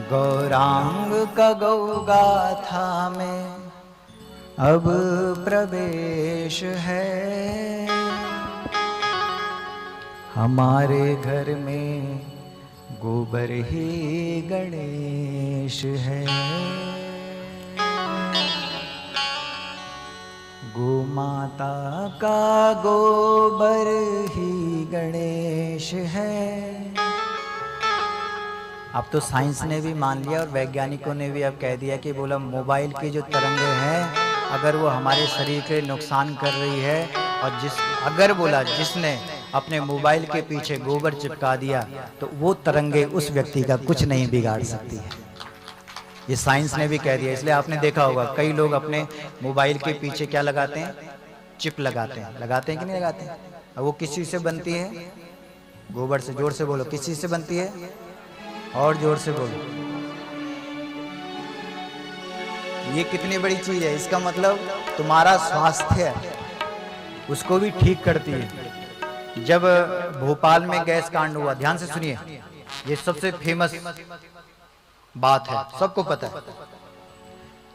गौरांग का गौ गाथा में अब प्रवेश है, हमारे घर में गोबर ही गणेश है। गोमाता का गोबर ही गणेश है। अब तो साइंस ने भी मान लिया और वैज्ञानिकों ने भी अब कह दिया कि बोला मोबाइल की जो तरंगें हैं अगर वो हमारे शरीर के नुकसान कर रही है, और अगर बोला जिसने अपने मोबाइल के पीछे गोबर चिपका दिया तो वो तरंगे उस व्यक्ति का कुछ नहीं बिगाड़ सकती है। ये साइंस ने भी कह दिया। इसलिए आपने देखा होगा कई लोग अपने मोबाइल के पीछे क्या लगाते हैं, चिप लगाते हैं कि नहीं लगाते हैं। और वो किस चीज से बनती है, गोबर से। जोर से बोलो, किस चीज से बनती है, और जोर से बोलो। ये कितनी बड़ी चीज है, इसका मतलब तुम्हारा स्वास्थ्य उसको भी ठीक करती है। जब भोपाल में गैस कांड हुआ, ध्यान से सुनिए, ये सबसे फेमस बात है, सबको पता है।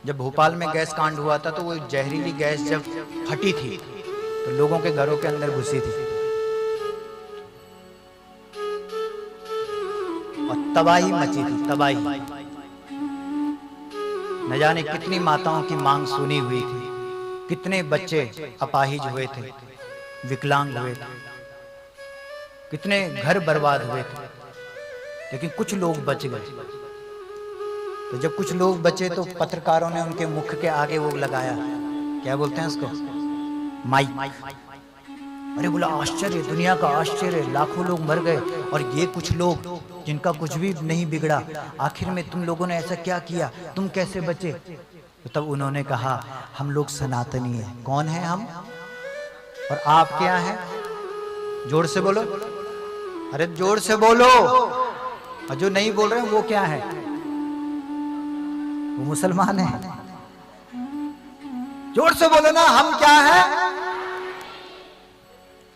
जब भोपाल में गैस कांड हुआ था तो वो जहरीली गैस जब फटी थी तो लोगों के घरों के अंदर घुसी थी और तबाही मची थी, तबाही। न जाने कितनी माताओं की मांग सुनी हुई थी, कितने बच्चे अपाहिज हुए थे, विकलांग हुए थे, कितने घर बर्बाद हुए थे, लेकिन कुछ लोग बच गए। तो जब कुछ लोग बचे तो पत्रकारों ने उनके मुख के आगे वो लगाया, क्या बोलते हैं उसको, माइक। अरे बोला आश्चर्य, दुनिया का आश्चर्य, लाखों लोग मर गए और ये कुछ लोग जिनका कुछ भी नहीं बिगड़ा, आखिर में तुम लोगों ने ऐसा क्या किया, तुम कैसे बचे। तो तब उन्होंने कहा हम लोग सनातनी हैं। कौन है हम और आप क्या हैं? जोर से बोलो, अरे जोर से बोलो। और जो नहीं बोल रहे हैं वो क्या है, वो मुसलमान है। जोर से बोलो ना, हम क्या हैं?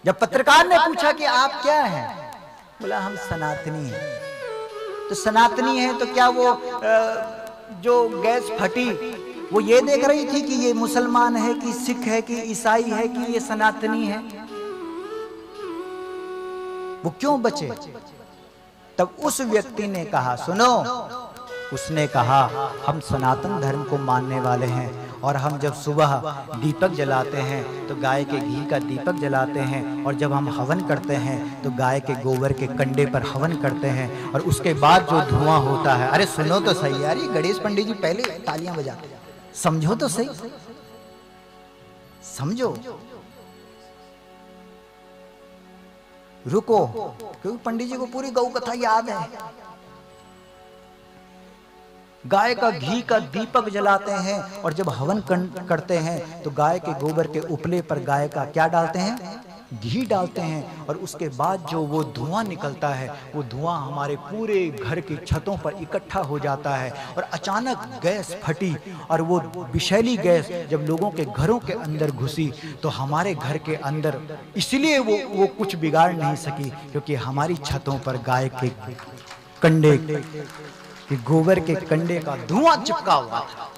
जब पत्रकार ने पूछा कि आप क्या हैं, बोला हम सनातनी हैं। तो सनातनी है तो क्या वो जो गैस फटी वो ये देख रही थी कि ये मुसलमान है कि सिख है कि ईसाई है कि ये सनातनी है? वो क्यों बचे? तब उस व्यक्ति ने कहा, सुनो, उसने कहा हम सनातन धर्म को मानने वाले हैं और हम जब सुबह दीपक जलाते हैं तो गाय के घी का दीपक जलाते हैं, और जब हम हवन करते हैं तो गाय के गोबर के कंडे पर हवन करते हैं, और उसके बाद जो धुआं होता है, अरे सुनो तो सही यार, ये गणेश पंडित जी पहले तालियां बजाते हैं, समझो तो सही, समझो, रुको, क्योंकि पंडित जी को पूरी गौ कथा याद है। गाय का घी का दीपक जलाते हैं और जब हवन करते हैं तो गाय के गोबर के उपले पर गाय का क्या डालते हैं, घी डालते हैं, और उसके बाद जो वो धुआं निकलता है वो धुआं हमारे पूरे घर की छतों पर इकट्ठा हो जाता है, और अचानक गैस फटी और वो विषैली गैस जब लोगों के घरों के अंदर घुसी तो हमारे घर के अंदर इसलिए वो कुछ बिगाड़ नहीं सकी क्योंकि हमारी छतों पर गाय के कंडे कि गोबर के कंडे का धुआं चिपका हुआ था।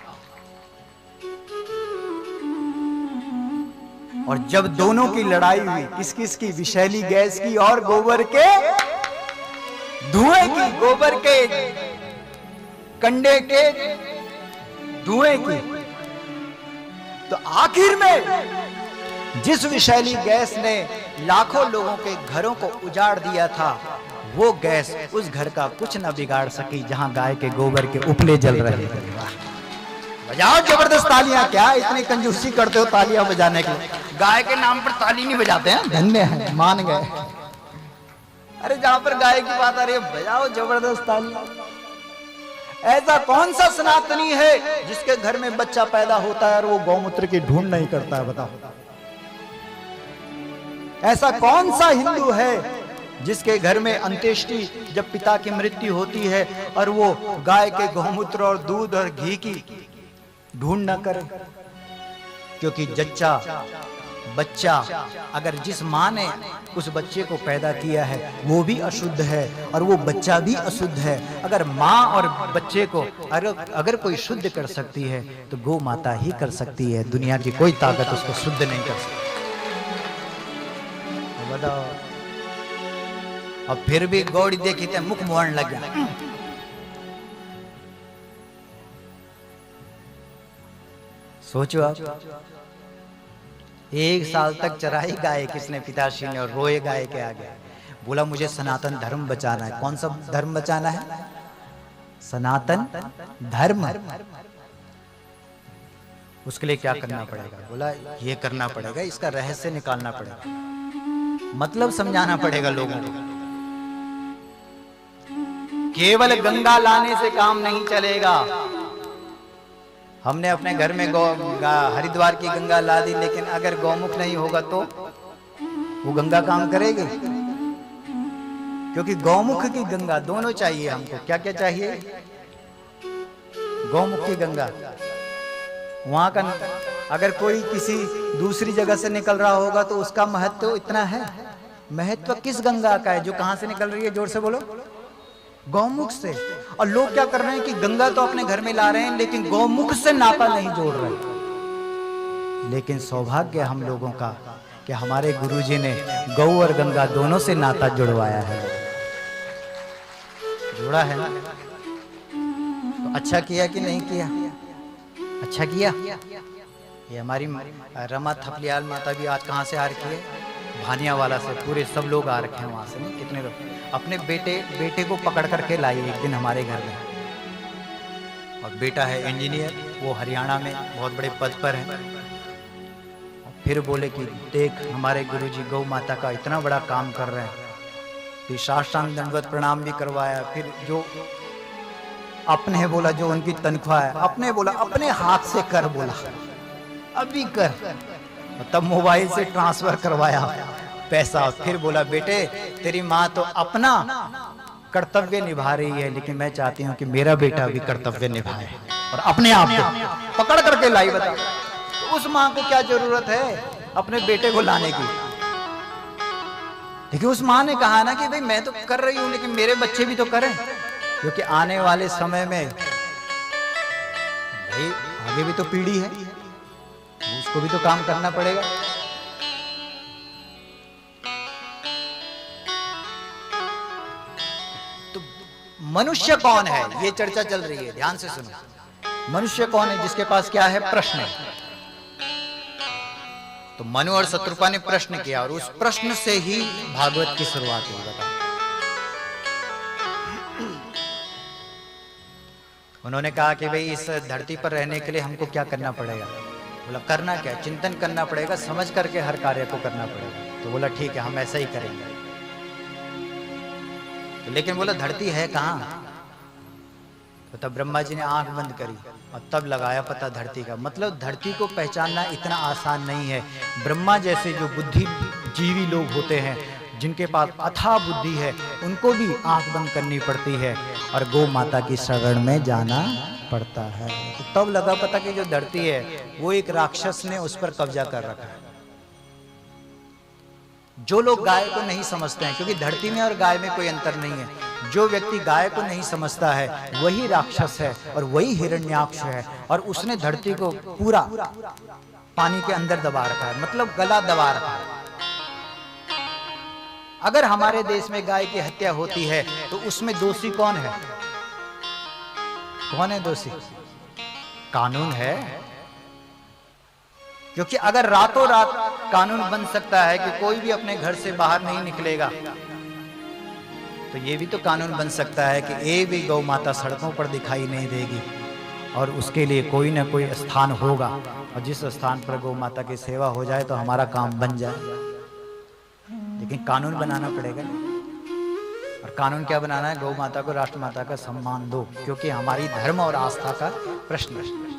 और जब दोनों की लड़ाई हुई, किस किस की, विषैली गैस की और गोबर के धुएं की, गोबर के कंडे के धुएं की, तो आखिर में जिस विषैली गैस ने लाखों लोगों के घरों को उजाड़ दिया था वो गैस उस घर का कुछ न बिगाड़ सकी जहां गाय के गोबर के उपले जल रहे थे। बजाओ जबरदस्त तालियां, क्या इतनी कंजूसी करते हो तालियां बजाने के? गाय के नाम पर ताली नहीं बजाते हैं, धन्य है, मान गए। अरे जहां पर गाय की बात आ रही है बजाओ जबरदस्त तालियां। ऐसा कौन सा सनातनी है जिसके घर में बच्चा पैदा होता है और वो गौमूत्र की ढूंढ नहीं करता है? बताओ, ऐसा कौन सा हिंदू है जिसके घर में अंत्येष्टि जब पिता की मृत्यु होती है और वो गाय के गौमूत्र और दूध और घी की ढूंढ न करे? क्योंकि जच्चा बच्चा अगर जिस माँ ने उस बच्चे को पैदा किया है वो भी अशुद्ध है और वो बच्चा भी अशुद्ध है। अगर माँ और बच्चे को अगर कोई शुद्ध कर सकती है तो गौ माता ही कर सकती है। दुनिया की कोई ताकत उसको शुद्ध नहीं कर सकती। तो बताओ, और फिर भी गौड़ी देखी थे मुख मोहन लग गया। सोचो आप, 1 साल तक चराई गाय किसने? पिताश्री ने। और रोए गाय के आगे, बोला मुझे सनातन धर्म बचाना है। कौन सा धर्म बचाना है? सनातन धर्म। उसके लिए क्या करना पड़ेगा? बोला ये करना पड़ेगा, इसका रहस्य निकालना पड़ेगा, मतलब समझाना पड़ेगा लोगों को। केवल गंगा लाने से काम नहीं चलेगा। हमने अपने घर में हरिद्वार की गंगा ला दी, लेकिन अगर गौमुख नहीं होगा तो वो गंगा काम करेगी? क्योंकि गौमुख की गंगा दोनों चाहिए हमको। क्या क्या चाहिए? गौमुख की गंगा। वहां का अगर कोई किसी दूसरी जगह से निकल रहा होगा तो उसका महत्व इतना है। महत्व किस गंगा का है? जो कहां से निकल रही है? जोर से बोलो। गौमुख से। और लोग क्या कर रहे हैं कि गंगा तो अपने घर में ला रहे हैं लेकिन गौमुख से नाता नहीं जोड़ रहे। लेकिन सौभाग्य हम लोगों का कि हमारे गुरुजी ने गौ और गंगा दोनों से नाता जुड़वाया है। जोड़ा है ना? तो अच्छा किया कि नहीं किया? अच्छा किया। ये हमारी रमा थपलियाल माता भी आज कहाँ से आ रखी है? भानिया वाला से। पूरे सब लोग आ रखे हैं वहां से। नहीं, कितने लोग अपने बेटे को पकड़ करके लाई एक दिन हमारे घर में। और बेटा है इंजीनियर, वो हरियाणा में बहुत बड़े पद पर है। फिर बोले कि देख हमारे गुरुजी गौ माता का इतना बड़ा काम कर रहे हैं। फिर साष्टांग दंडवत प्रणाम भी करवाया। फिर जो अपने बोला जो उनकी तनख्वाह है, अपने बोला अपने हाथ से कर, बोला अभी कर। तब मोबाइल से ट्रांसफर करवाया पैसा। फिर बोला बेटे तेरी माँ तो अपना कर्तव्य निभा रही है, लेकिन मैं चाहती हूँ कि मेरा बेटा भी कर्तव्य निभाए और अपने आप को पकड़ करके लाई। बता, तो उस माँ को क्या जरूरत है अपने बेटे को लाने की? लेकिन उस माँ ने कहा ना कि भाई मैं तो कर रही हूँ लेकिन मेरे बच्चे भी तो करें, क्योंकि आने वाले समय में भाई आगे भी तो पीढ़ी है, उसको भी तो काम करना पड़ेगा। तो मनुष्य कौन है, ये चर्चा चल रही है, ध्यान से सुनो। मनुष्य कौन है जिसके पास क्या है? प्रश्न। तो मनु और शत्रुपा ने प्रश्न किया और उस प्रश्न से ही भागवत की शुरुआत हुई। बताओ, उन्होंने कहा कि भाई इस धरती पर रहने के लिए हमको क्या करना पड़ेगा? बोला करना क्या? चिंतन करना पड़ेगा, समझ करके हर कार्य को करना पड़ेगा। तो बोला ठीक है हम ऐसा ही करेंगे। तो लेकिन बोला धरती है कहाँ? तो तब ब्रह्मा जी ने आंख बंद करी और तब लगाया पता धरती का। मतलब धरती को पहचानना इतना आसान नहीं है। ब्रह्मा जैसे जो बुद्धिजीवी लोग होते हैं, जिनके पास अथाह बुद्धि है, उनको भी आंख बंद करनी पड़ती है और गौ माता की शरण में जाना पड़ता है। तो तब लगा पता कि जो धरती है वो एक राक्षस ने उस पर कब्जा कर रखा है। जो लोग गाय को नहीं समझते हैं, क्योंकि धरती में और गाय में कोई अंतर नहीं है, जो व्यक्ति गाय को नहीं समझता है वही राक्षस है और वही हिरण्याक्ष है, और उसने धरती को पूरा पानी के अंदर दबा रखा है, मतलब गला दबा रखा है। अगर हमारे देश में गाय की हत्या होती है तो उसमें दोषी कौन है? कौन है दोषी? कानून है। क्योंकि अगर रातों रात कानून बन सकता है कि कोई भी अपने घर से बाहर नहीं निकलेगा, तो ये भी तो कानून बन सकता है कि एक भी गौ माता सड़कों पर दिखाई नहीं देगी और उसके लिए कोई ना कोई स्थान होगा, और जिस स्थान पर गौ माता की सेवा हो जाए तो हमारा काम बन जाए। लेकिन कानून बनाना पड़ेगा। और कानून क्या बनाना है? गौ माता को राष्ट्र माता का सम्मान दो, क्योंकि हमारी धर्म और आस्था का प्रश्न है।